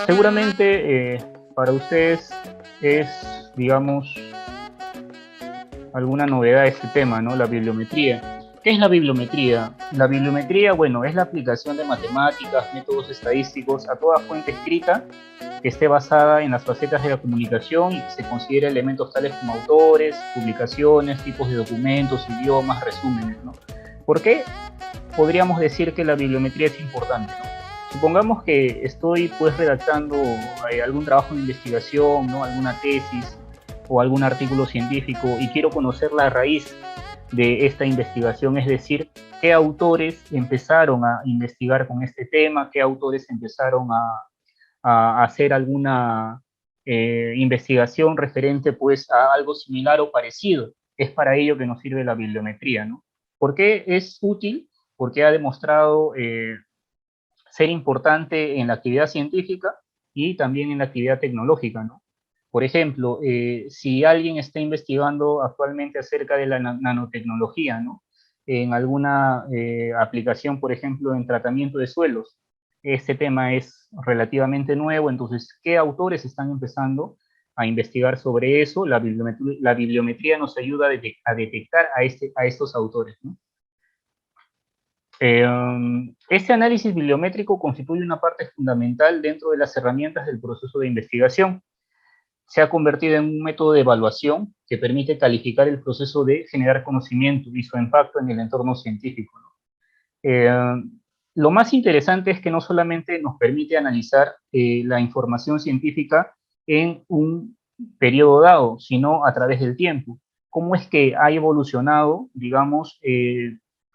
Seguramente para ustedes es, digamos, alguna novedad este tema, ¿no? La bibliometría. ¿Qué es la bibliometría? La bibliometría, bueno, es la aplicación de matemáticas, métodos estadísticos a toda fuente escrita que esté basada en las facetas de la comunicación y que se considere elementos tales como autores, publicaciones, tipos de documentos, idiomas, resúmenes, ¿no? ¿Por qué podríamos decir que la bibliometría es importante, ¿no? Supongamos que estoy pues redactando algún trabajo de investigación, ¿no? Alguna tesis o algún artículo científico y quiero conocer la raíz de esta investigación, es decir, qué autores empezaron a investigar con este tema, qué autores empezaron a hacer alguna investigación referente pues a algo similar o parecido. Es para ello que nos sirve la bibliometría, ¿no? ¿Por qué es útil? Porque ha demostrado ser importante en la actividad científica y también en la actividad tecnológica, ¿no? Por ejemplo, si alguien está investigando actualmente acerca de la nanotecnología, ¿no? En alguna aplicación, por ejemplo, en tratamiento de suelos, este tema es relativamente nuevo, entonces, ¿qué autores están empezando a investigar sobre eso? La bibliometría nos ayuda a detectar a estos autores, ¿no? Este análisis bibliométrico constituye una parte fundamental dentro de las herramientas del proceso de investigación. Se ha convertido en un método de evaluación que permite calificar el proceso de generar conocimiento y su impacto en el entorno científico, ¿no? Lo más interesante es que no solamente nos permite analizar la información científica en un periodo dado, sino a través del tiempo. ¿Cómo es que ha evolucionado, digamos,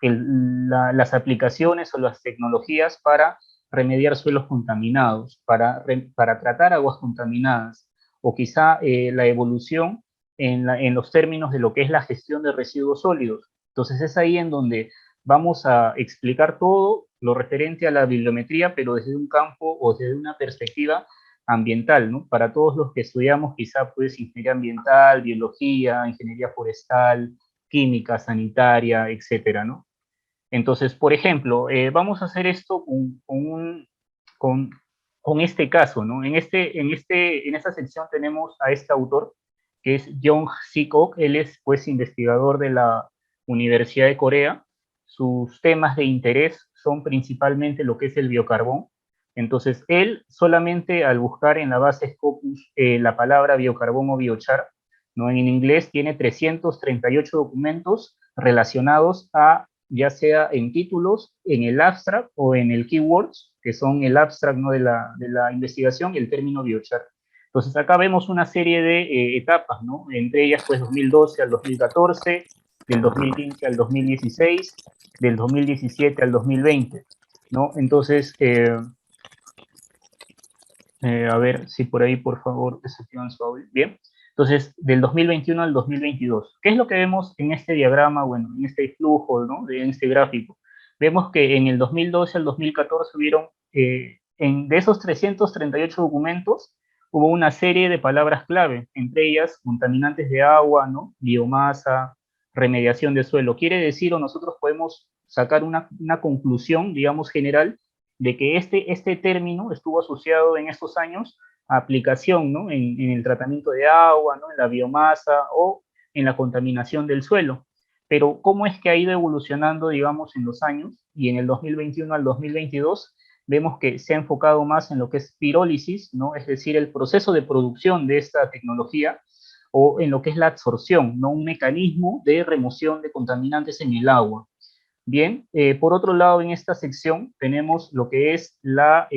las aplicaciones o las tecnologías para remediar suelos contaminados, para tratar aguas contaminadas, o quizá la evolución en los términos de lo que es la gestión de residuos sólidos? Entonces es ahí en donde vamos a explicar todo lo referente a la bibliometría, pero desde un campo o desde una perspectiva ambiental, ¿no? Para todos los que estudiamos quizá pues ingeniería ambiental, biología, ingeniería forestal, química, sanitaria, etcétera, ¿no? Entonces, por ejemplo, vamos a hacer esto con, con este caso, ¿no? En esta sección tenemos a este autor, que es Jong Sik-ok. Él es, pues, investigador de la Universidad de Corea. Sus temas de interés son principalmente lo que es el biocarbón. Entonces, él solamente al buscar en la base Scopus la palabra biocarbón o biochar, ¿no? En inglés tiene 338 documentos relacionados a ya sea en títulos, en el abstract o en el keywords, que son el abstract, ¿no? de la investigación y el término biochar. Entonces acá vemos una serie de etapas, ¿no? Entre ellas pues 2012 al 2014, del 2015 al 2016, del 2017 al 2020, ¿no? Entonces, a ver si por ahí, por favor, desactivan su audio. Bien. Entonces, del 2021 al 2022. ¿Qué es lo que vemos en este diagrama, bueno, en este flujo, ¿no? En este gráfico? Vemos que en el 2012 al 2014 hubieron, de esos 338 documentos, hubo una serie de palabras clave, entre ellas contaminantes de agua, ¿no? Biomasa, remediación de suelo. Quiere decir, o nosotros podemos sacar una conclusión, digamos, general, de que este término estuvo asociado en estos años a aplicación, ¿no? En el tratamiento de agua, ¿no? En la biomasa o en la contaminación del suelo. Pero ¿cómo es que ha ido evolucionando, digamos, en los años? Y en el 2021 al 2022 vemos que se ha enfocado más en lo que es pirólisis, ¿no? Es decir, el proceso de producción de esta tecnología, o en lo que es la absorción, ¿no? Un mecanismo de remoción de contaminantes en el agua, Bien, por otro lado, en esta sección tenemos lo que es la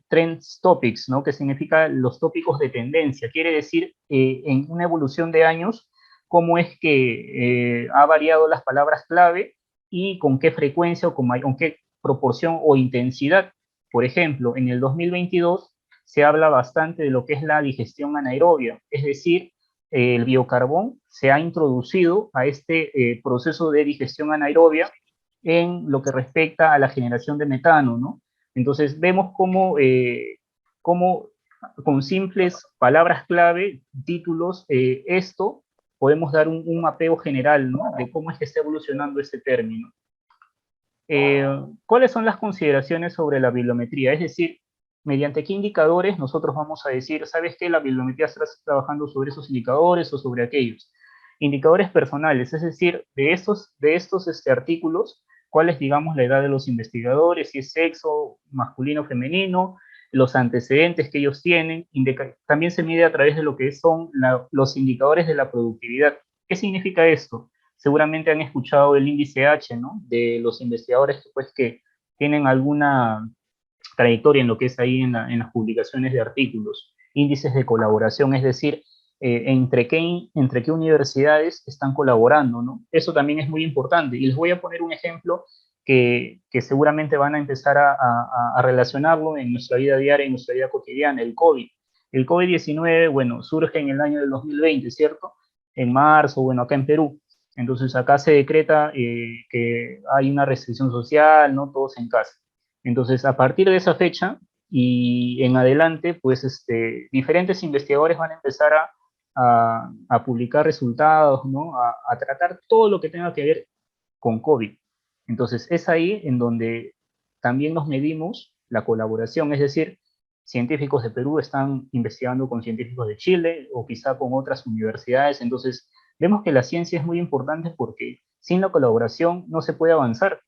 Trends Topics, ¿no? Que significa los tópicos de tendencia. Quiere decir, en una evolución de años, cómo es que ha variado las palabras clave y con qué frecuencia o con qué proporción o intensidad. Por ejemplo, en el 2022 se habla bastante de lo que es la digestión anaerobia, es decir, el biocarbón se ha introducido a este proceso de digestión anaerobia en lo que respecta a la generación de metano, ¿no? Entonces vemos cómo con simples palabras clave, títulos, esto podemos dar un mapeo general, ¿no? De cómo es que está evolucionando este término. ¿Cuáles son las consideraciones sobre la bibliometría? Es decir, mediante qué indicadores nosotros vamos a decir, ¿sabes qué? La bibliometría está trabajando sobre esos indicadores o sobre aquellos. Indicadores personales, es decir, de estos artículos, cuál es, digamos, la edad de los investigadores, si es sexo, masculino, femenino, los antecedentes que ellos tienen. También se mide a través de lo que son los indicadores de la productividad. ¿Qué significa esto? Seguramente han escuchado el índice H, ¿no? De los investigadores pues, que tienen alguna trayectoria en lo que es ahí en las publicaciones de artículos. Índices de colaboración, es decir, entre qué universidades están colaborando, ¿no? Eso también es muy importante. Y les voy a poner un ejemplo que seguramente van a empezar a relacionarlo en nuestra vida diaria, en nuestra vida cotidiana, el COVID. El COVID-19, bueno, surge en el año del 2020, ¿cierto? En marzo, bueno, acá en Perú. Entonces acá se decreta que hay una restricción social, ¿no? Todos en casa. Entonces, a partir de esa fecha y en adelante, pues diferentes investigadores van a empezar a publicar resultados, ¿no? A tratar todo lo que tenga que ver con COVID. Entonces, es ahí en donde también nos medimos la colaboración, es decir, científicos de Perú están investigando con científicos de Chile o quizá con otras universidades. Entonces, vemos que la ciencia es muy importante porque sin la colaboración no se puede avanzar.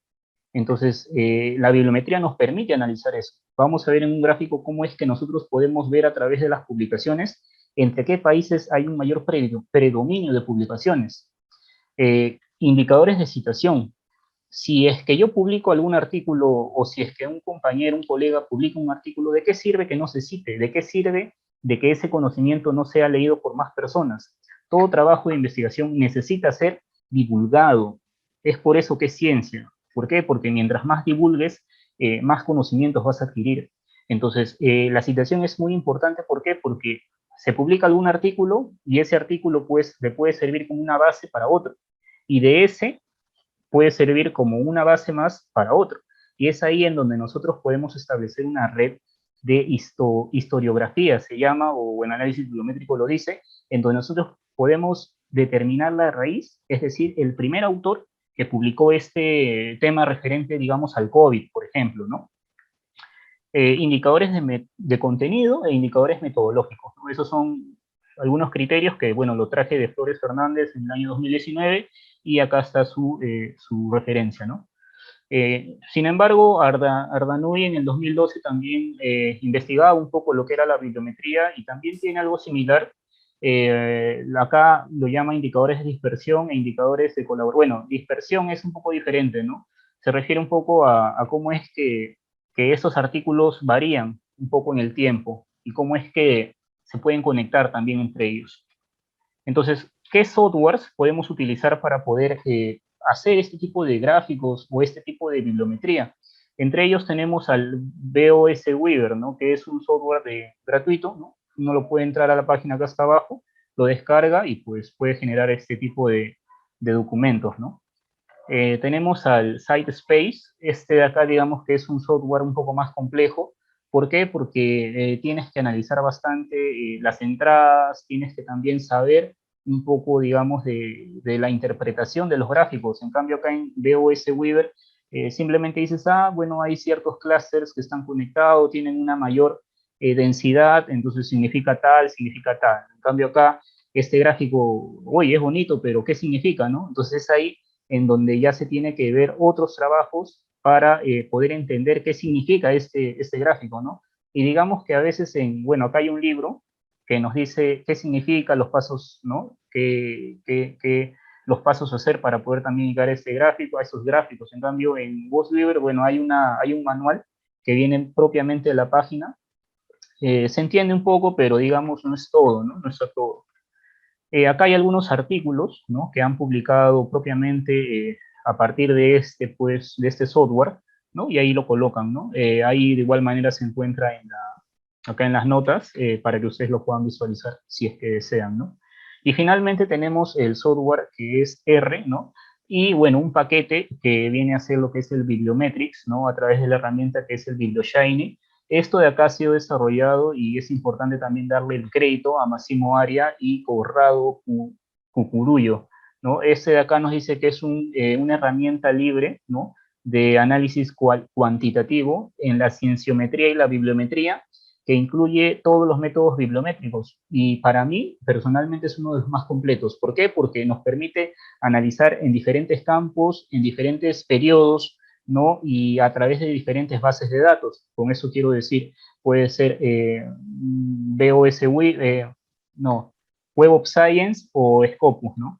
Entonces, la bibliometría nos permite analizar eso. Vamos a ver en un gráfico cómo es que nosotros podemos ver a través de las publicaciones entre qué países hay un mayor predominio de publicaciones. Indicadores de citación. Si es que yo publico algún artículo o si es que un compañero, un colega publica un artículo, ¿de qué sirve que no se cite? ¿De qué sirve de que ese conocimiento no sea leído por más personas? Todo trabajo de investigación necesita ser divulgado. Es por eso que es ciencia. ¿Por qué? Porque mientras más divulgues, más conocimientos vas a adquirir. Entonces, la citación es muy importante. ¿Por qué? Porque se publica algún artículo y ese artículo pues le puede servir como una base para otro. Y de ese puede servir como una base más para otro. Y es ahí en donde nosotros podemos establecer una red de historiografía, se llama, o en análisis bibliométrico lo dice, en donde nosotros podemos determinar la raíz, es decir, el primer autor que publicó este tema referente, digamos, al COVID, por ejemplo, ¿no? Indicadores de contenido e indicadores metodológicos, ¿no? Esos son algunos criterios que, bueno, lo traje de Flores Fernández en el año 2019 y acá está su referencia, ¿no? Sin embargo, Ardanui en el 2012 también investigaba un poco lo que era la bibliometría y también tiene algo similar. Acá lo llama indicadores de dispersión e indicadores de colaboración. Bueno, dispersión es un poco diferente, ¿no? Se refiere un poco a cómo es que esos artículos varían un poco en el tiempo y cómo es que se pueden conectar también entre ellos. Entonces, ¿qué softwares podemos utilizar para poder hacer este tipo de gráficos o este tipo de bibliometría? Entre ellos tenemos al BOS Weaver, ¿no? Que es un software gratuito, ¿no? Uno lo puede entrar a la página acá hasta abajo, lo descarga y pues puede generar este tipo de documentos, ¿no? Tenemos al SiteSpace, este de acá digamos que es un software un poco más complejo. ¿Por qué? Porque tienes que analizar bastante las entradas, tienes que también saber un poco, digamos, de la interpretación de los gráficos. En cambio, acá en BOS Weaver simplemente dices, bueno, hay ciertos clusters que están conectados, tienen una mayor densidad, entonces significa tal, significa tal. En cambio, acá este gráfico, oye, es bonito, pero ¿qué significa, no? Entonces ahí en donde ya se tiene que ver otros trabajos para poder entender qué significa este gráfico, ¿no? Y digamos que a veces, bueno, acá hay un libro que nos dice qué significa los pasos, ¿no? los pasos a hacer para poder también llegar a este gráfico, a esos gráficos. En cambio, en VozLibre, bueno, hay un manual que viene propiamente de la página. Se entiende un poco, pero digamos, no es todo, ¿no? No es todo. Acá hay algunos artículos, ¿no?, que han publicado propiamente a partir de pues, de este software, ¿no? Y ahí lo colocan, ¿no? Ahí de igual manera se encuentra acá en las notas para que ustedes lo puedan visualizar si es que desean, ¿no? Y finalmente tenemos el software que es R, ¿no? Y bueno, un paquete que viene a ser lo que es el Bibliometrics, ¿no? A través de la herramienta que es el BiblioShiny. Esto de acá ha sido desarrollado y es importante también darle el crédito a Massimo Aria y Corrado Cucurullo, ¿no? Este de acá nos dice que es una herramienta libre, ¿no?, de análisis cuantitativo en la cienciometría y la bibliometría, que incluye todos los métodos bibliométricos. Y para mí, personalmente, es uno de los más completos. ¿Por qué? Porque nos permite analizar en diferentes campos, en diferentes periodos, ¿no? Y a través de diferentes bases de datos. Con eso quiero decir, puede ser no, Web of Science o Scopus, ¿no?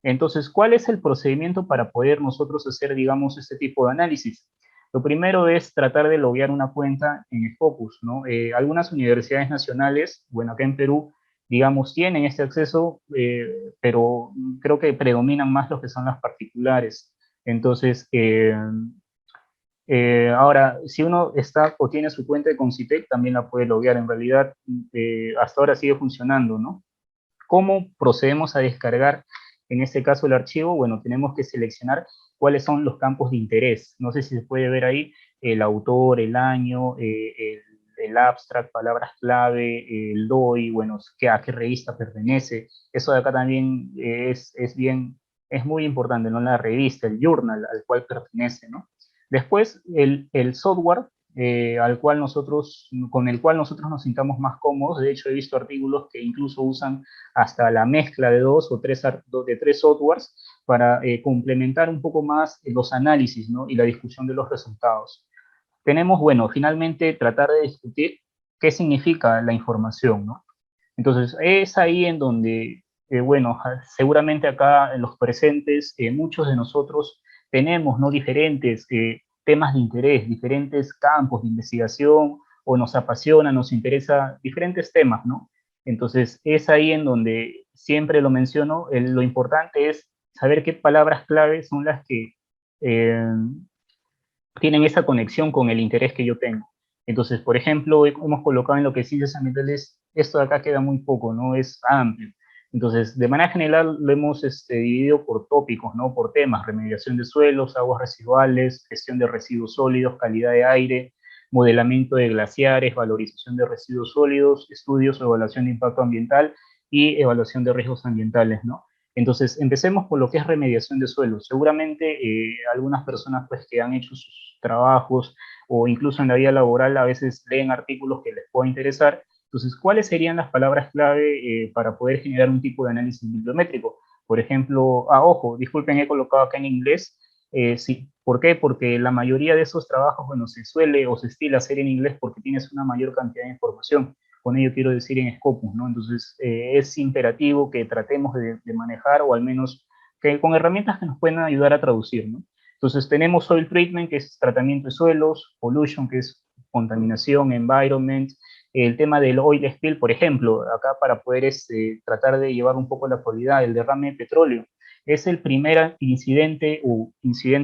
Entonces, ¿cuál es el procedimiento para poder nosotros hacer, digamos, este tipo de análisis? Lo primero es tratar de loguear una cuenta en Scopus, ¿no? Algunas universidades nacionales, bueno, acá en Perú, digamos, tienen este acceso, pero creo que predominan más lo que son las particulares. Entonces, ahora, si uno está o tiene su cuenta de Concitec, también la puede loguear. En realidad, hasta ahora sigue funcionando, ¿no? ¿Cómo procedemos a descargar, en este caso, el archivo? Bueno, tenemos que seleccionar cuáles son los campos de interés. No sé si se puede ver ahí el autor, el año, el abstract, palabras clave, el DOI, bueno, a qué revista pertenece. Eso de acá también es muy importante, ¿no? La revista, el journal al cual pertenece, ¿no? Después, el software con el cual nosotros nos sintamos más cómodos. De hecho, he visto artículos que incluso usan hasta la mezcla de dos o tres, de tres softwares para complementar un poco más los análisis, ¿no?, y la discusión de los resultados. Tenemos, bueno, finalmente tratar de discutir qué significa la información, ¿no? Entonces, es ahí en donde, bueno, seguramente acá en los presentes, muchos de nosotros tenemos, ¿no?, diferentes temas de interés, diferentes campos de investigación, o nos apasiona, nos interesa diferentes temas, ¿no? Entonces, es ahí en donde siempre lo menciono, lo importante es saber qué palabras clave son las que eh, tienen esa conexión con el interés que yo tengo. Entonces, por ejemplo, hemos colocado en lo que es ciencias ambientales, esto de acá queda muy poco, ¿no? Es amplio. Entonces, de manera general lo hemos dividido por tópicos, ¿no? Por temas: remediación de suelos, aguas residuales, gestión de residuos sólidos, calidad de aire, modelamiento de glaciares, valorización de residuos sólidos, estudios o evaluación de impacto ambiental y evaluación de riesgos ambientales, ¿no? Entonces, empecemos por lo que es remediación de suelos. Seguramente algunas personas, pues, que han hecho sus trabajos o incluso en la vida laboral a veces leen artículos que les pueda interesar. Entonces, ¿cuáles serían las palabras clave para poder generar un tipo de análisis bibliométrico? Por ejemplo, ojo, disculpen, he colocado acá en inglés. Sí, ¿por qué? Porque la mayoría de esos trabajos, bueno, se suele o se estila hacer en inglés porque tienes una mayor cantidad de información. Con ello quiero decir en Scopus, ¿no? Entonces, es imperativo que tratemos de manejar, o al menos que con herramientas que nos puedan ayudar a traducir, ¿no? Entonces, tenemos soil treatment, que es tratamiento de suelos; pollution, que es contaminación; environment, el tema del oil spill, por ejemplo, acá para poder tratar de llevar un poco la actualidad, el derrame de petróleo. Es el primer incidente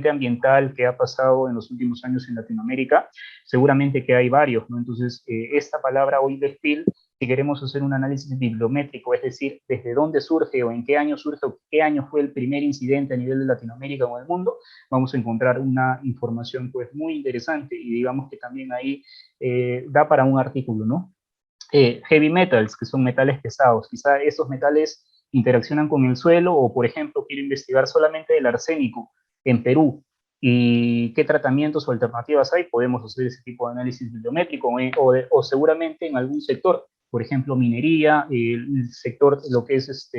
ambiental que ha pasado en los últimos años en Latinoamérica. Seguramente que hay varios, ¿no? Entonces, esta palabra oil spill, si queremos hacer un análisis bibliométrico, es decir, desde dónde surge o en qué año surge o qué año fue el primer incidente a nivel de Latinoamérica o del mundo, vamos a encontrar una información, pues, muy interesante, y digamos que también ahí da para un artículo, ¿no? Heavy metals, que son metales pesados. Quizá esos metales interaccionan con el suelo, o por ejemplo, quiero investigar solamente el arsénico en Perú y qué tratamientos o alternativas hay. Podemos hacer ese tipo de análisis bibliométrico, o seguramente en algún sector, por ejemplo, minería, el sector, lo que es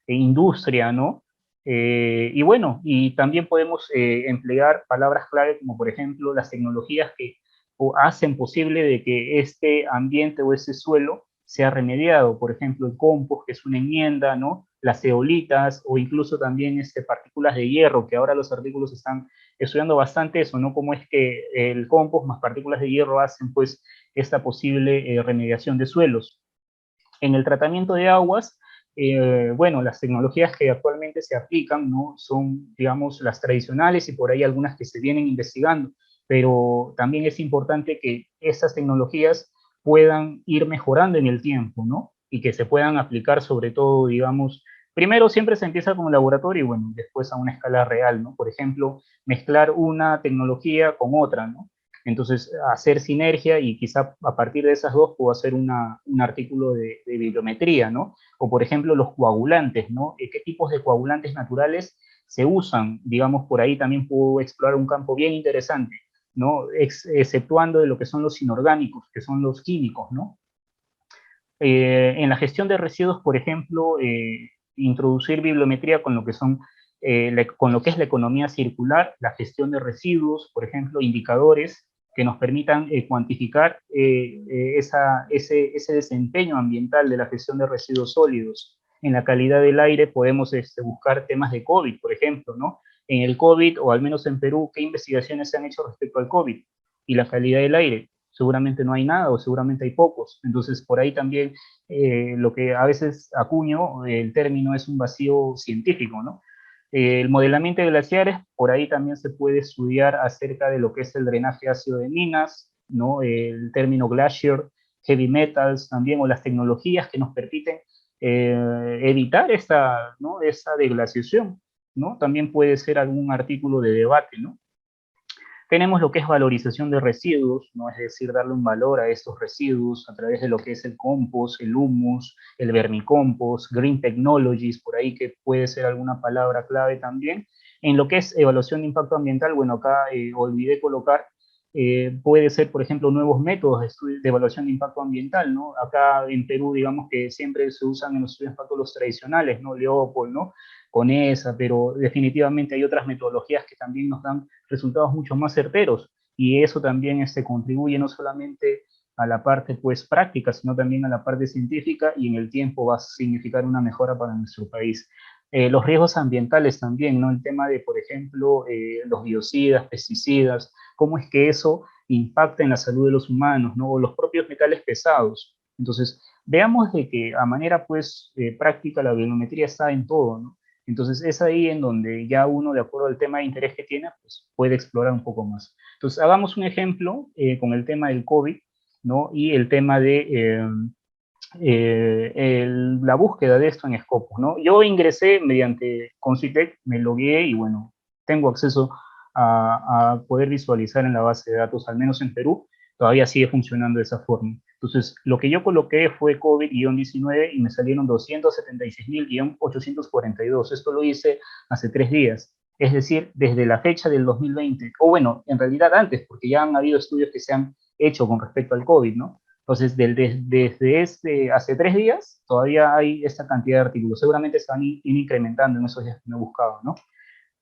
industria, ¿no? Y bueno, y también podemos emplear palabras clave como, por ejemplo, las tecnologías que o hacen posible de que este ambiente o ese suelo sea remediado. Por ejemplo, el compost, que es una enmienda, ¿no?, las zeolitas o incluso también partículas de hierro, que ahora los artículos están estudiando bastante eso, ¿no? Cómo es que el compost más partículas de hierro hacen pues esta posible remediación de suelos. En el tratamiento de aguas, bueno, las tecnologías que actualmente se aplican, ¿no? Son, digamos, las tradicionales y por ahí algunas que se vienen investigando, pero también es importante que estas tecnologías puedan ir mejorando en el tiempo, ¿no? Y que se puedan aplicar sobre todo, digamos, primero siempre se empieza con un laboratorio y bueno, después a una escala real, ¿no? Por ejemplo, mezclar una tecnología con otra, ¿no? Entonces, hacer sinergia y quizá a partir de esas dos puedo hacer un artículo de bibliometría, ¿no? O, por ejemplo, los coagulantes, ¿no? ¿Qué tipos de coagulantes naturales se usan? Digamos, por ahí también puedo explorar un campo bien interesante, ¿no? Exceptuando de lo que son los inorgánicos, que son los químicos, ¿no? En la gestión de residuos, por ejemplo, introducir bibliometría con lo que son con lo que es la economía circular, la gestión de residuos, por ejemplo, indicadores que nos permitan cuantificar ese desempeño ambiental de la gestión de residuos sólidos. En la calidad del aire podemos buscar temas de COVID, por ejemplo, ¿no? En el COVID, o al menos en Perú, ¿qué investigaciones se han hecho respecto al COVID y la calidad del aire? Seguramente no hay nada o seguramente hay pocos. Entonces, por ahí también lo que a veces acuño, el término es un vacío científico, ¿no? El modelamiento de glaciares, por ahí también se puede estudiar acerca de lo que es el drenaje ácido de minas, ¿no? El término glacier, heavy metals también, o las tecnologías que nos permiten evitar ¿no? Esa deglaciación, ¿no? También puede ser algún artículo de debate, ¿no? Tenemos lo que es valorización de residuos, ¿no? Es decir, darle un valor a estos residuos a través de lo que es el compost, el humus, el vermicompost, green technologies, por ahí que puede ser alguna palabra clave también. En lo que es evaluación de impacto ambiental, bueno, acá olvidé colocar, puede ser, por ejemplo, nuevos métodos de evaluación de impacto ambiental, ¿no? Acá en Perú, digamos que siempre se usan en los estudios de impacto los tradicionales, ¿no? Leopold, ¿no? Con esa, pero definitivamente hay otras metodologías que también nos dan resultados mucho más certeros y eso también contribuye no solamente a la parte pues práctica, sino también a la parte científica y en el tiempo va a significar una mejora para nuestro país. Los riesgos ambientales también, ¿no? El tema de, por ejemplo, los biocidas, pesticidas, cómo es que eso impacta en la salud de los humanos, ¿no? O los propios metales pesados. Entonces, veamos de que a manera pues práctica la biometría está en todo, ¿no? Entonces es ahí en donde ya uno, de acuerdo al tema de interés que tiene, pues puede explorar un poco más. Entonces hagamos un ejemplo con el tema del COVID, ¿no? Y el tema de la búsqueda de esto en Scopus, ¿no? Yo ingresé mediante Concitec, me logué y bueno, tengo acceso a poder visualizar en la base de datos, al menos en Perú, todavía sigue funcionando de esa forma. Entonces, lo que yo coloqué fue COVID-19 y me salieron 276.842. Esto lo hice hace 3 días. Es decir, desde la fecha del 2020, o bueno, en realidad antes, porque ya han habido estudios que se han hecho con respecto al COVID, ¿no? Entonces, desde hace 3 días todavía hay esta cantidad de artículos. Seguramente se van a ir incrementando en esos días que me he buscado, ¿no?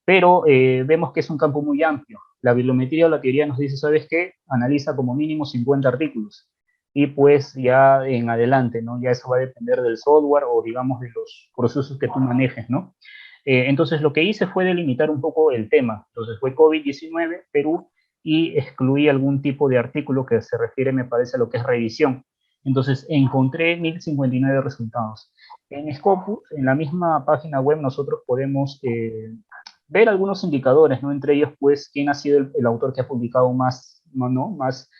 Pero vemos que es un campo muy amplio. La bibliometría o la teoría nos dice, ¿sabes qué? Analiza como mínimo 50 artículos. Y pues ya en adelante, ¿no? Ya eso va a depender del software o digamos de los procesos que tú manejes, ¿no? Entonces lo que hice fue delimitar un poco el tema. Entonces fue COVID-19, Perú, y excluí algún tipo de artículo que se refiere, me parece, a lo que es revisión. Entonces encontré 1059 resultados. En Scopus, en la misma página web, nosotros podemos ver algunos indicadores, ¿no? Entre ellos, pues, quién ha sido el autor que ha publicado más, ¿no? Más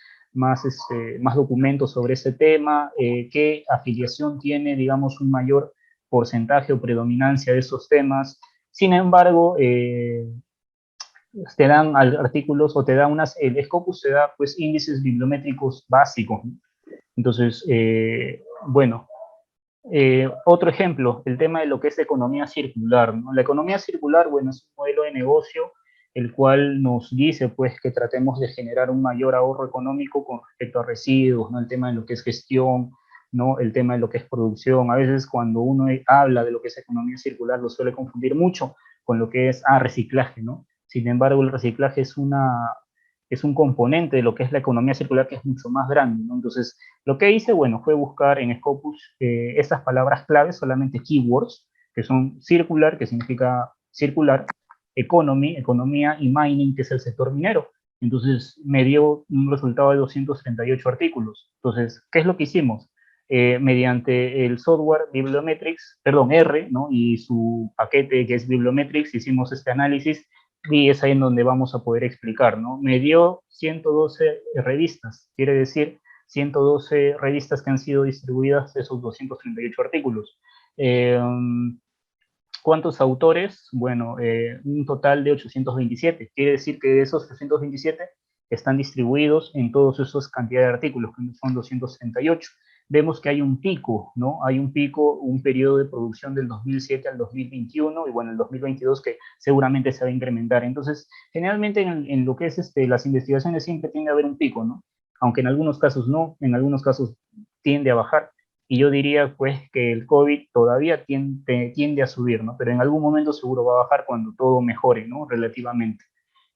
documentos sobre ese tema, qué afiliación tiene, digamos, un mayor porcentaje o predominancia de esos temas. Sin embargo, te dan artículos o te da el Scopus te da pues índices bibliométricos básicos, ¿no? Entonces, bueno, otro ejemplo, el tema de lo que es economía circular, ¿no? La economía circular, bueno, es un modelo de negocio el cual nos dice pues que tratemos de generar un mayor ahorro económico con respecto a residuos, ¿no? El tema de lo que es gestión, ¿no? El tema de lo que es producción. A veces cuando uno habla de lo que es economía circular lo suele confundir mucho con lo que es reciclaje, ¿no? Sin embargo, el reciclaje es un componente de lo que es la economía circular que es mucho más grande, ¿no? Entonces, lo que hice, bueno, fue buscar en Scopus estas palabras claves, solamente keywords, que son circular, que significa circular, economy, economía, y mining, que es el sector minero. Entonces, me dio un resultado de 238 artículos. Entonces, ¿qué es lo que hicimos? Mediante el software Bibliometrics, perdón, R, ¿no? Y su paquete que es Bibliometrics, hicimos este análisis y es ahí en donde vamos a poder explicar, ¿no? Me dio 112 revistas, quiere decir 112 revistas que han sido distribuidas de esos 238 artículos. ¿Cuántos autores? Bueno, un total de 827. Quiere decir que de esos 827 están distribuidos en todos esos cantidad de artículos, que son 268. Vemos que hay un pico, ¿no? Hay un pico, un periodo de producción del 2007 al 2021, y bueno, el 2022 que seguramente se va a incrementar. Entonces, generalmente en lo que es las investigaciones siempre tiende a haber un pico, ¿no? Aunque en algunos casos no, en algunos casos tiende a bajar. Y yo diría pues que el COVID todavía tiende a subir, ¿no? Pero en algún momento seguro va a bajar cuando todo mejore, ¿no? Relativamente.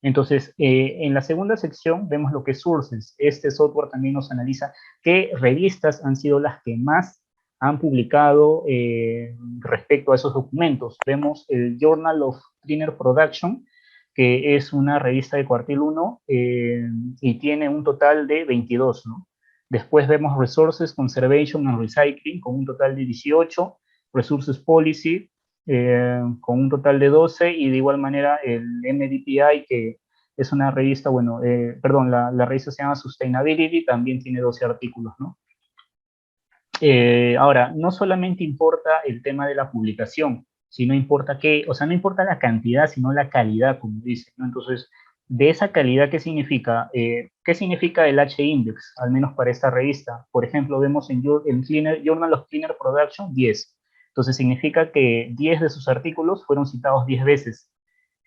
Entonces, en la segunda sección vemos lo que es Sources. Este software también nos analiza qué revistas han sido las que más han publicado respecto a esos documentos. Vemos el Journal of Cleaner Production, que es una revista de cuartil 1 y tiene un total de 22, ¿no? Después vemos Resources, Conservation and Recycling, con un total de 18, Resources Policy, con un total de 12, y de igual manera el MDPI, que es una revista, bueno, perdón, la revista se llama Sustainability, también tiene 12 artículos, ¿no? Ahora, no solamente importa el tema de la publicación, sino importa que, o sea, no importa la cantidad, sino la calidad, como dice, ¿no? Entonces, de esa calidad, ¿qué significa? ¿Qué significa el H-index, al menos para esta revista? Por ejemplo, vemos en Journal of Cleaner Production 10. Entonces, significa que 10 de sus artículos fueron citados 10 veces.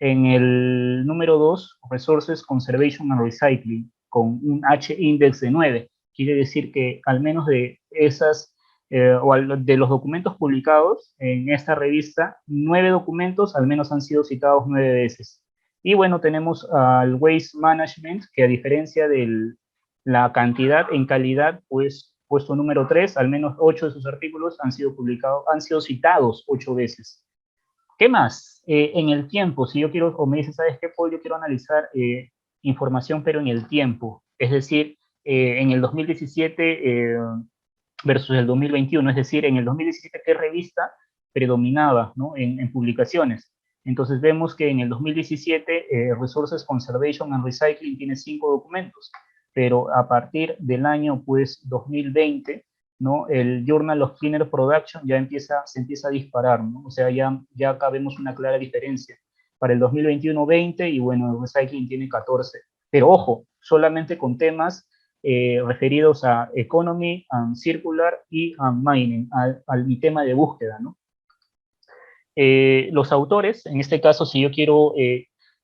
En el número 2, Resources, Conservation and Recycling, con un H-index de 9. Quiere decir que al menos de esas, de los documentos publicados en esta revista, 9 documentos al menos han sido citados 9 veces. Y bueno, tenemos al Waste Management, que a diferencia de la cantidad, en calidad, pues puesto número 3, al menos 8 de sus artículos han sido publicados, han sido citados 8 veces. ¿Qué más? En el tiempo, si yo quiero, o me dices, ¿sabes qué, Paul? Yo quiero analizar información, pero en el tiempo. Es decir, en el 2017 versus el 2021. Es decir, en el 2017, ¿qué revista predominaba, ¿no? en publicaciones? Entonces vemos que en el 2017 Resources Conservation and Recycling tiene 5 documentos, pero a partir del año pues 2020, ¿no? El Journal of Cleaner Production ya se empieza a disparar, ¿no? O sea, ya acá vemos una clara diferencia. Para el 2021, 20, y bueno, el Recycling tiene 14. Pero ojo, solamente con temas referidos a Economy and Circular y a Mining, mi tema de búsqueda, ¿no? Los autores, en este caso, si yo quiero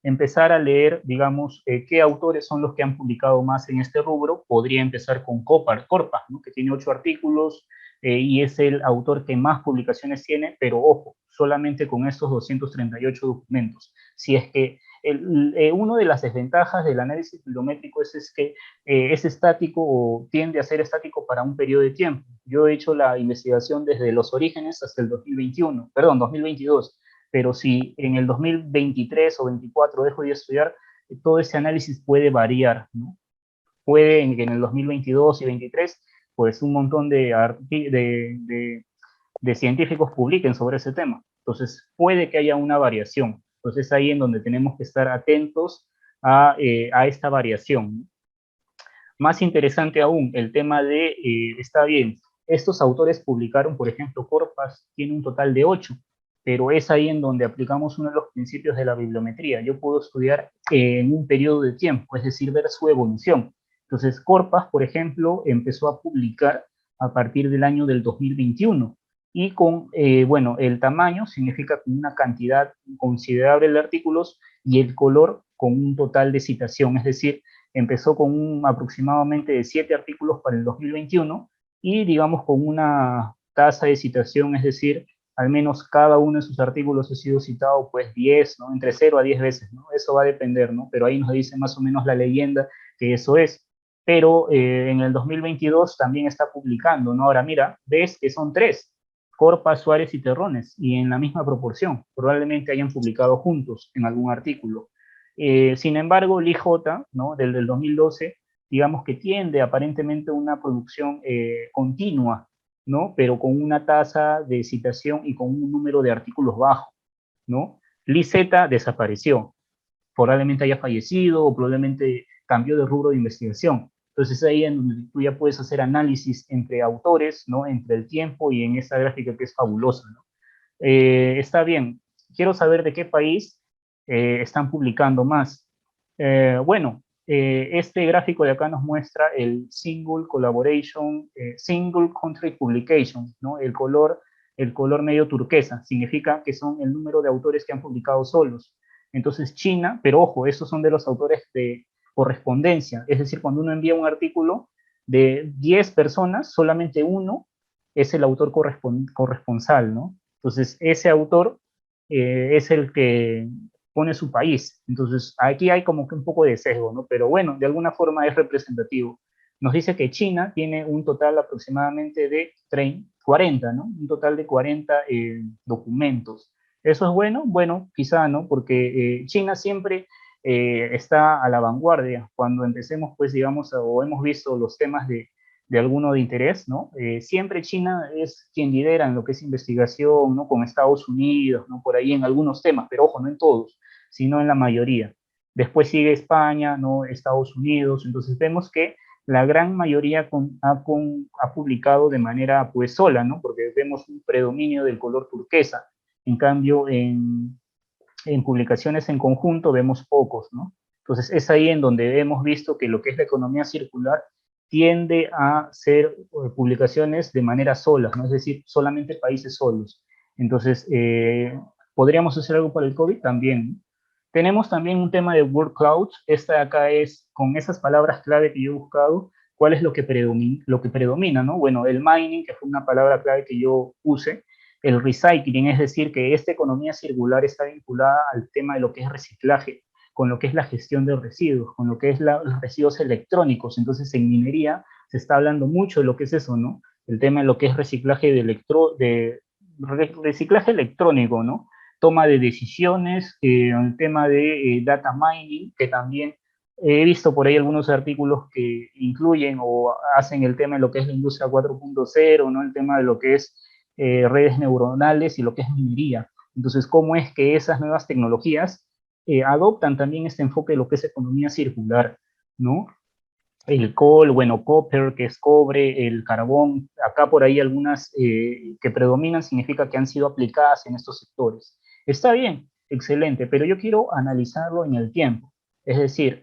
empezar a leer, digamos, qué autores son los que han publicado más en este rubro, podría empezar con Corpa, ¿no? Que tiene 8 artículos y es el autor que más publicaciones tiene, pero ojo, solamente con estos 238 documentos. Si es que una de las desventajas del análisis bibliométrico es que es estático o tiende a ser estático para un periodo de tiempo. Yo he hecho la investigación desde los orígenes hasta el 2021, perdón, 2022, pero si en el 2023 o 2024 dejo de estudiar, todo ese análisis puede variar, ¿no? Puede que en el 2022 y 2023, pues un montón de científicos publiquen sobre ese tema. Entonces, puede que haya una variación. Entonces, ahí en donde tenemos que estar atentos a esta variación. Más interesante aún, el tema de, está bien, estos autores publicaron, por ejemplo, Corpas tiene un total de 8, pero es ahí en donde aplicamos uno de los principios de la bibliometría. Yo puedo estudiar en un periodo de tiempo, es decir, ver su evolución. Entonces, Corpas, por ejemplo, empezó a publicar a partir del año del 2021 y con, bueno, el tamaño significa una cantidad considerable de artículos y el color con un total de citación, es decir, empezó con aproximadamente de 7 artículos para el 2021 y digamos con una tasa de citación, es decir, al menos cada uno de sus artículos ha sido citado pues 10, ¿no? Entre 0 a 10 veces, ¿no? Eso va a depender, ¿no? Pero ahí nos dice más o menos la leyenda que eso es. Pero en el 2022 también está publicando, ¿no? Ahora mira, ves que son 3. Corpa, Suárez y Terrones, y en la misma proporción. Probablemente hayan publicado juntos en algún artículo. Sin embargo, el IJ, ¿no? Del 2012, digamos que tiende aparentemente a una producción continua, ¿no? Pero con una tasa de citación y con un número de artículos bajo, ¿no? Liseta desapareció, probablemente haya fallecido o probablemente cambió de rubro de investigación. Entonces ahí en donde tú ya puedes hacer análisis entre autores, ¿no? Entre el tiempo y en esta gráfica que es fabulosa, ¿no? Está bien, quiero saber de qué país están publicando más. Bueno, este gráfico de acá nos muestra el Single Collaboration, Single Country Publication, ¿no? El color medio turquesa, significa que son el número de autores que han publicado solos. Entonces China, pero ojo, esos son de los autores de correspondencia, es decir, cuando uno envía un artículo de 10 personas, solamente uno es el autor corresponsal, ¿no? Entonces, ese autor es el que pone su país. Entonces, aquí hay como que un poco de sesgo, ¿no? Pero bueno, de alguna forma es representativo. Nos dice que China tiene un total aproximadamente de 40, ¿no? Un total de 40 documentos. ¿Eso es bueno? Bueno, quizá, ¿no? Porque China siempre está a la vanguardia. Cuando empecemos, pues, digamos, o hemos visto los temas de alguno de interés, ¿no? Siempre China es quien lidera en lo que es investigación, ¿no? Con Estados Unidos, ¿no? Por ahí en algunos temas, pero ojo, no en todos, sino en la mayoría. Después sigue España, ¿no? Estados Unidos, entonces vemos que la gran mayoría ha publicado de manera pues sola, ¿no? Porque vemos un predominio del color turquesa. En cambio, en publicaciones en conjunto vemos pocos, ¿no? Entonces es ahí en donde hemos visto que lo que es la economía circular tiende a ser publicaciones de manera sola, ¿no? Es decir, solamente países solos. Entonces, ¿podríamos hacer algo para el COVID? También. Tenemos también un tema de word clouds. Esta de acá es, con esas palabras clave que yo he buscado, ¿cuál es lo que predomina, ¿no? Bueno, el mining, que fue una palabra clave que yo puse, el recycling, es decir, que esta economía circular está vinculada al tema de lo que es reciclaje, con lo que es la gestión de residuos, con lo que es los residuos electrónicos. Entonces, en minería se está hablando mucho de lo que es eso, ¿no? El tema de lo que es reciclaje reciclaje electrónico, ¿no? Toma de decisiones, el tema de data mining, que también he visto por ahí algunos artículos que incluyen o hacen el tema de lo que es la industria 4.0, ¿no? El tema de lo que es redes neuronales y lo que es minería. Entonces, ¿cómo es que esas nuevas tecnologías adoptan también este enfoque de lo que es economía circular, ¿no? El coal, bueno, copper, que es cobre, el carbón, acá por ahí algunas que predominan significa que han sido aplicadas en estos sectores. Está bien, excelente, pero yo quiero analizarlo en el tiempo. Es decir,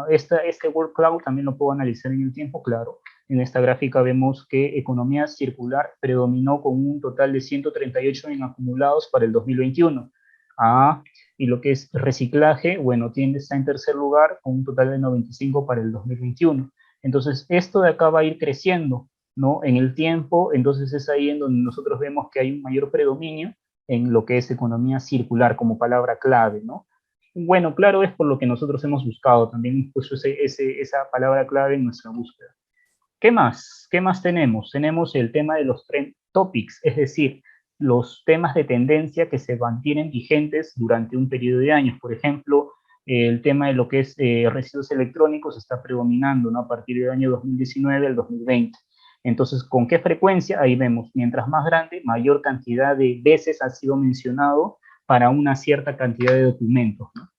este word cloud también lo puedo analizar en el tiempo, claro. En esta gráfica vemos que economía circular predominó con un total de 138 en acumulados para el 2021. Ah, y lo que es reciclaje, bueno, está en tercer lugar con un total de 95 para el 2021. Entonces, esto de acá va a ir creciendo, ¿no? En el tiempo, entonces es ahí en donde nosotros vemos que hay un mayor predominio en lo que es economía circular como palabra clave, ¿no? Bueno, claro, es por lo que nosotros hemos buscado, también hemos puesto esa palabra clave en nuestra búsqueda. ¿Qué más? ¿Qué más tenemos? Tenemos el tema de los trend topics, es decir, los temas de tendencia que se mantienen vigentes durante un periodo de años. Por ejemplo, el tema de lo que es residuos electrónicos está predominando, ¿no? A partir del año 2019 al 2020. Entonces, ¿con qué frecuencia? Ahí vemos, mientras más grande, mayor cantidad de veces ha sido mencionado para una cierta cantidad de documentos, ¿no?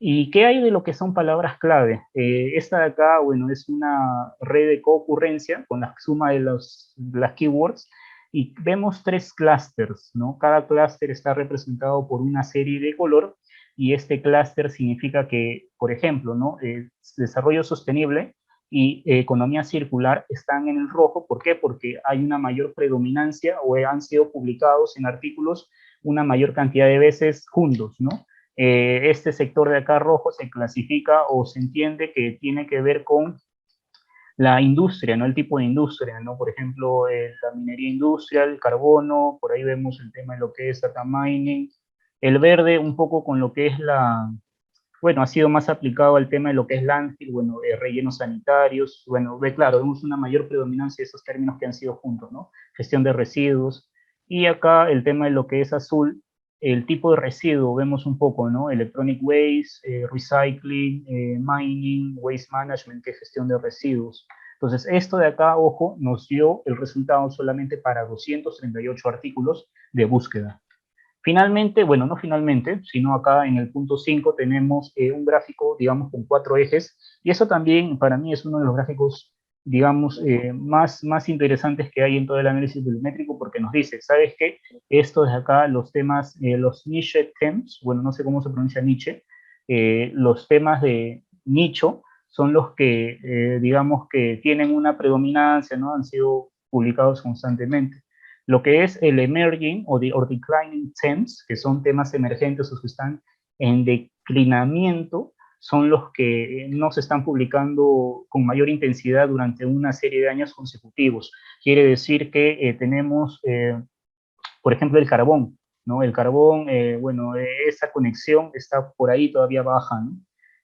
¿Y qué hay de lo que son palabras clave? Esta de acá, bueno, es una red de concurrencia con la suma de las keywords y vemos tres clusters, ¿no? Cada clúster está representado por una serie de color y este clúster significa que, por ejemplo, ¿no? Desarrollo sostenible y economía circular están en el rojo. ¿Por qué? Porque hay una mayor predominancia o han sido publicados en artículos una mayor cantidad de veces juntos, ¿no? Este sector de acá rojo se clasifica o se entiende que tiene que ver con la industria, ¿no? El tipo de industria, ¿no? Por ejemplo, la minería industrial, el carbono, por ahí vemos el tema de lo que es data mining, el verde un poco con lo que es bueno, ha sido más aplicado al tema de lo que es landfill, bueno, rellenos sanitarios, bueno, claro, vemos una mayor predominancia de esos términos que han sido juntos, ¿no? Gestión de residuos. Y acá el tema de lo que es azul, el tipo de residuo, vemos un poco, ¿no? Electronic waste, recycling, mining, waste management, que es gestión de residuos. Entonces, esto de acá, ojo, nos dio el resultado solamente para 238 artículos de búsqueda. Finalmente, bueno, no finalmente, sino acá en el punto 5 tenemos un gráfico, digamos, con 4 ejes, y eso también para mí es uno de los gráficos, digamos, más interesantes que hay en todo el análisis volumétrico, porque nos dice, ¿sabes qué? Esto de acá, los temas, los niche themes, bueno, no sé cómo se pronuncia niche, los temas de nicho son los que, digamos, que tienen una predominancia, ¿no? Han sido publicados constantemente. Lo que es el emerging o declining themes, que son temas emergentes o que están en declinamiento, son los que no se están publicando con mayor intensidad durante una serie de años consecutivos. Quiere decir que tenemos, por ejemplo, el carbón, ¿no? El carbón, bueno, esa conexión está por ahí todavía baja, ¿no?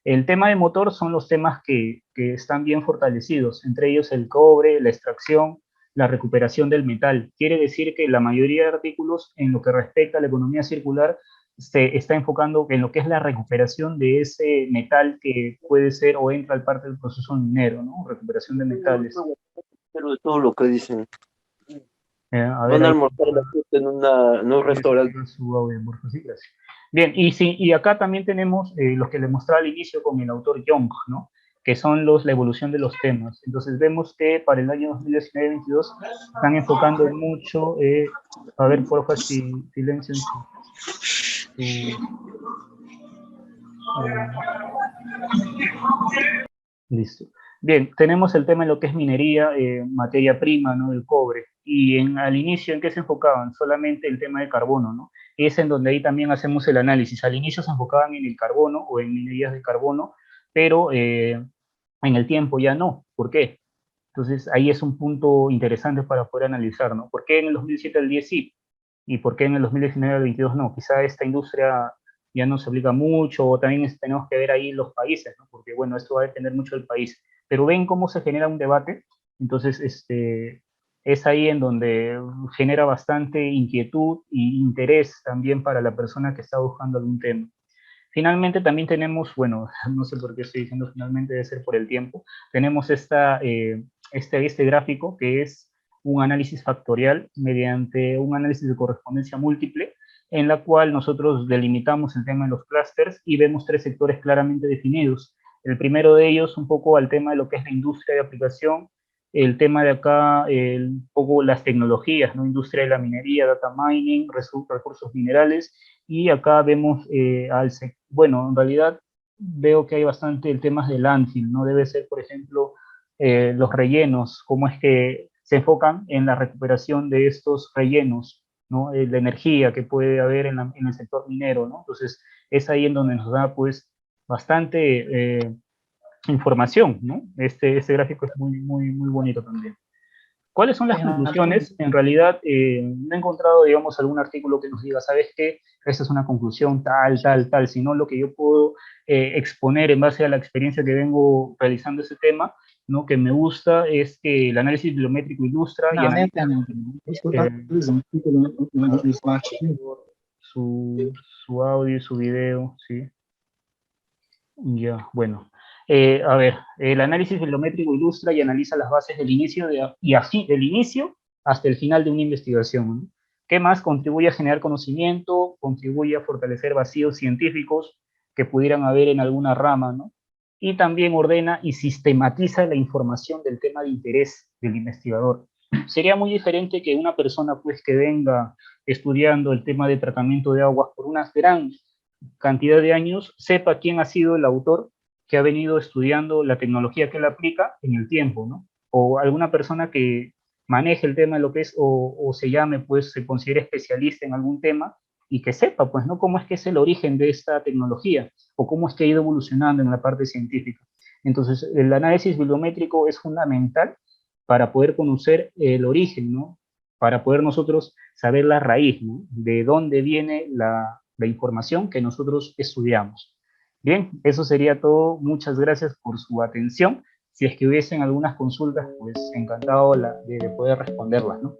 El tema de motor son los temas que están bien fortalecidos, entre ellos el cobre, la extracción, la recuperación del metal. Quiere decir que la mayoría de artículos en lo que respecta a la economía circular se está enfocando en lo que es la recuperación de ese metal que puede ser o entra al parte del proceso minero, ¿no? Recuperación de metales. Pero de todo lo que dicen. A ver, Van a ahí almorzar en un restaurante. su audio, por favor, sí, gracias. Bien, y, sí, y acá también tenemos los que le mostraba al inicio con el autor Young, ¿no? Que son la evolución de los temas. Entonces vemos que para el año 2019-22 están enfocando mucho, a ver, por favor, si silencian listo. Bien, tenemos el tema de lo que es minería, materia prima, ¿no? El cobre. Y al inicio, ¿en qué se enfocaban? Solamente el tema de carbono, ¿no? Es en donde ahí también hacemos el análisis. Al inicio se enfocaban en el carbono o en minerías de carbono, pero en el tiempo ya no. ¿Por qué? Entonces, ahí es un punto interesante para poder analizar, ¿no? ¿Por qué en el 2007 al 10 sí? ¿Y por qué en el 2019 al 22 no? Quizá esta industria ya no se aplica mucho, o también tenemos que ver ahí los países, ¿no? Porque, bueno, esto va a depender mucho del país. Pero ven cómo se genera un debate, entonces, es ahí en donde genera bastante inquietud e interés también para la persona que está buscando algún tema. Finalmente también tenemos, bueno, no sé por qué estoy diciendo finalmente, debe ser por el tiempo, tenemos este gráfico que es un análisis factorial mediante un análisis de correspondencia múltiple, en la cual nosotros delimitamos el tema de los clústeres y vemos 3 sectores claramente definidos. El primero de ellos un poco al tema de lo que es la industria de aplicación, el tema de acá, un poco las tecnologías, ¿no? Industria de la minería, data mining, recursos minerales, y acá vemos bueno, en realidad veo que hay bastante el tema del landfill, ¿no? Debe ser, por ejemplo, los rellenos, cómo es que se enfocan en la recuperación de estos rellenos, ¿no? La energía que puede haber en el sector minero, ¿no? Entonces, es ahí en donde nos da, pues, bastante información, ¿no? Este gráfico es muy bonito también. ¿Cuáles son las conclusiones? En realidad, no he encontrado, digamos, algún artículo que nos diga, ¿sabes qué? Esta es una conclusión tal, sino lo que yo puedo exponer en base a la experiencia que vengo realizando ese tema, ¿no? Que me gusta es que el análisis bibliométrico ilustra y analiza su, su audio y su video, ¿sí? Ya, bueno. A ver, el análisis bibliométrico ilustra y analiza las bases del inicio y así del inicio hasta el final de una investigación, ¿no? ¿Qué más? Contribuye a generar conocimiento, contribuye a fortalecer vacíos científicos que pudieran haber en alguna rama, ¿no? Y también ordena y sistematiza la información del tema de interés del investigador. Sería muy diferente que una persona, pues, que venga estudiando el tema de tratamiento de aguas por una gran cantidad de años, sepa quién ha sido el autor que ha venido estudiando la tecnología que él aplica en el tiempo, ¿no? O alguna persona que maneje el tema de lo que es, o se llame, pues, se considere especialista en algún tema y que sepa, pues, ¿no? Cómo es que es el origen de esta tecnología o cómo es que ha ido evolucionando en la parte científica. Entonces, el análisis bibliométrico es fundamental para poder conocer el origen, ¿no? Para poder nosotros saber la raíz, ¿no? De dónde viene la información que nosotros estudiamos. Bien, eso sería todo. Muchas gracias por su atención. Si es que hubiesen algunas consultas, pues encantado de poder responderlas, ¿no?